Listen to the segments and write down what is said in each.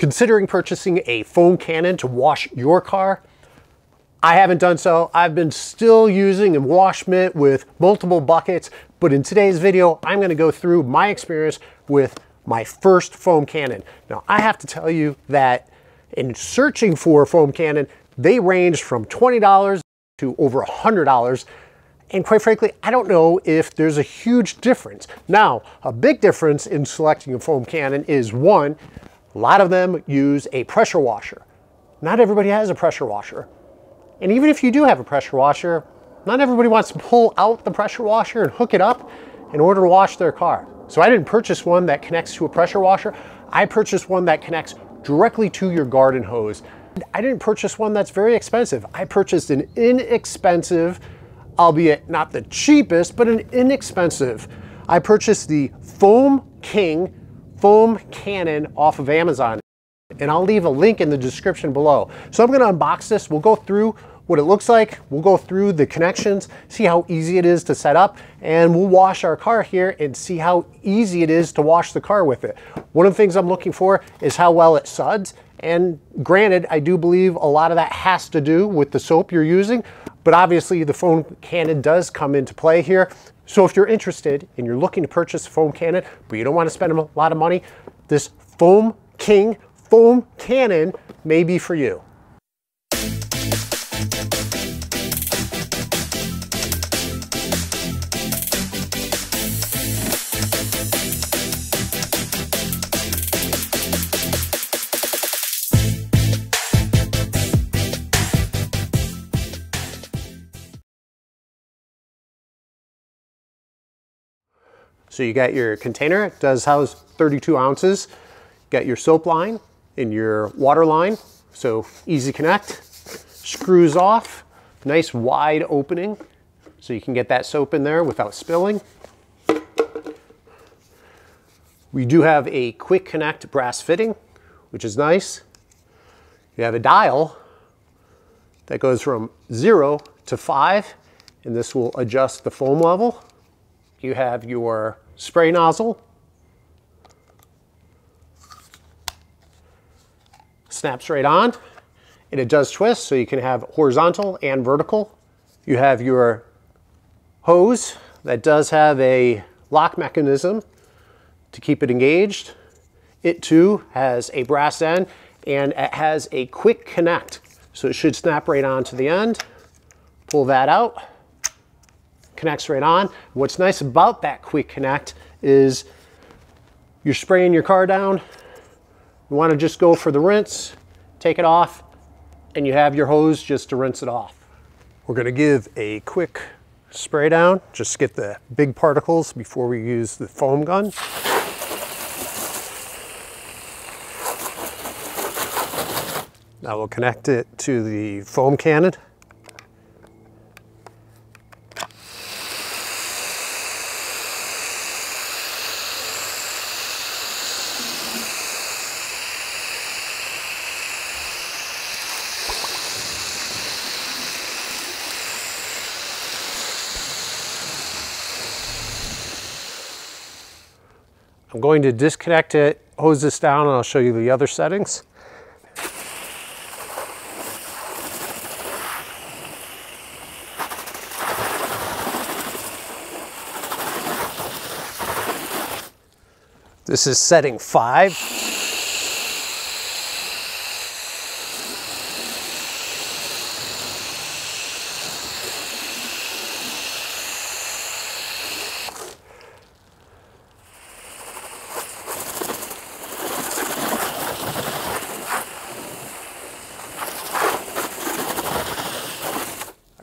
Considering purchasing a foam cannon to wash your car? I haven't done so. I've been still using a wash mitt with multiple buckets, but in today's video, I'm going to go through my experience with my first foam cannon. Now, I have to tell you that in searching for a foam cannon, they range from $20 to over $100. And quite frankly, I don't know if there's a huge difference. Now, a big difference in selecting a foam cannon is one, a lot of them use a pressure washer. Not everybody has a pressure washer. And even if you do have a pressure washer, not everybody wants to pull out the pressure washer and hook it up in order to wash their car. So I didn't purchase one that connects to a pressure washer. I purchased one that connects directly to your garden hose. I didn't purchase one that's very expensive. I purchased an inexpensive, albeit not the cheapest, but an inexpensive. I purchased the Foam King foam cannon off of Amazon, and I'll leave a link in the description below. So I'm gonna unbox this. We'll go through what it looks like. We'll go through the connections, see how easy it is to set up, and we'll wash our car here and see how easy it is to wash the car with it. One of the things I'm looking for is how well it suds. And granted, I do believe a lot of that has to do with the soap you're using, but obviously the foam cannon does come into play here. So if you're interested and you're looking to purchase a foam cannon, but you don't want to spend a lot of money, this Foam King foam cannon may be for you. So you got your container, it does house 32 ounces. Got your soap line and your water line, so easy connect. Screws off, nice wide opening, so you can get that soap in there without spilling. We do have a quick connect brass fitting, which is nice. You have a dial that goes from 0 to 5, and this will adjust the foam level. You have your spray nozzle. Snaps right on, and it does twist, so you can have horizontal and vertical. You have your hose that does have a lock mechanism to keep it engaged. It too has a brass end, and it has a quick connect, so it should snap right on to the end. Pull that out. Connects right on. What's nice about that quick connect is you're spraying your car down, you want to just go for the rinse, take it off, and you have your hose just to rinse it off. We're going to give a quick spray down, just get the big particles before we use the foam gun. Now we'll connect it to the foam cannon. I'm going to disconnect it, hose this down, and I'll show you the other settings. This is setting 5.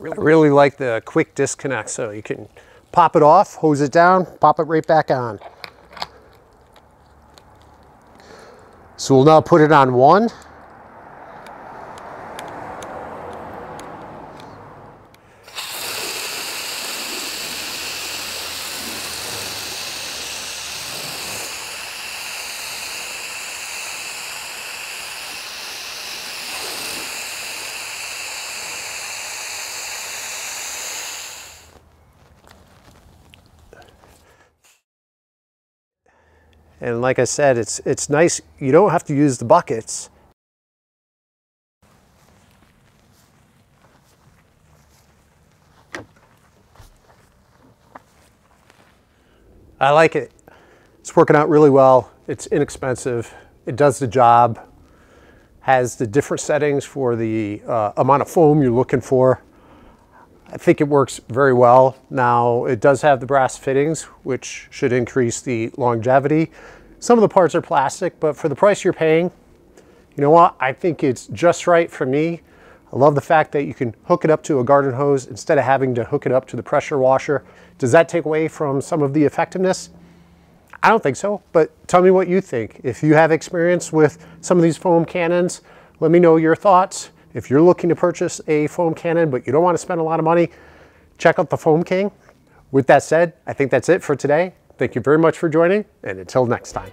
I really like the quick disconnect, so you can pop it off, hose it down, pop it right back on. So we'll now put it on 1. And like I said, it's nice. You don't have to use the buckets. I like it. It's working out really well. It's inexpensive. It does the job. Has the different settings for the amount of foam you're looking for. I think it works very well. Now, it does have the brass fittings, which should increase the longevity. Some of the parts are plastic, but for the price you're paying, you know what? I think it's just right for me. I love the fact that you can hook it up to a garden hose instead of having to hook it up to the pressure washer. Does that take away from some of the effectiveness? I don't think so, but tell me what you think. If you have experience with some of these foam cannons, let me know your thoughts. If you're looking to purchase a foam cannon, but you don't want to spend a lot of money, check out the Foam King. With that said, I think that's it for today. Thank you very much for joining, and until next time.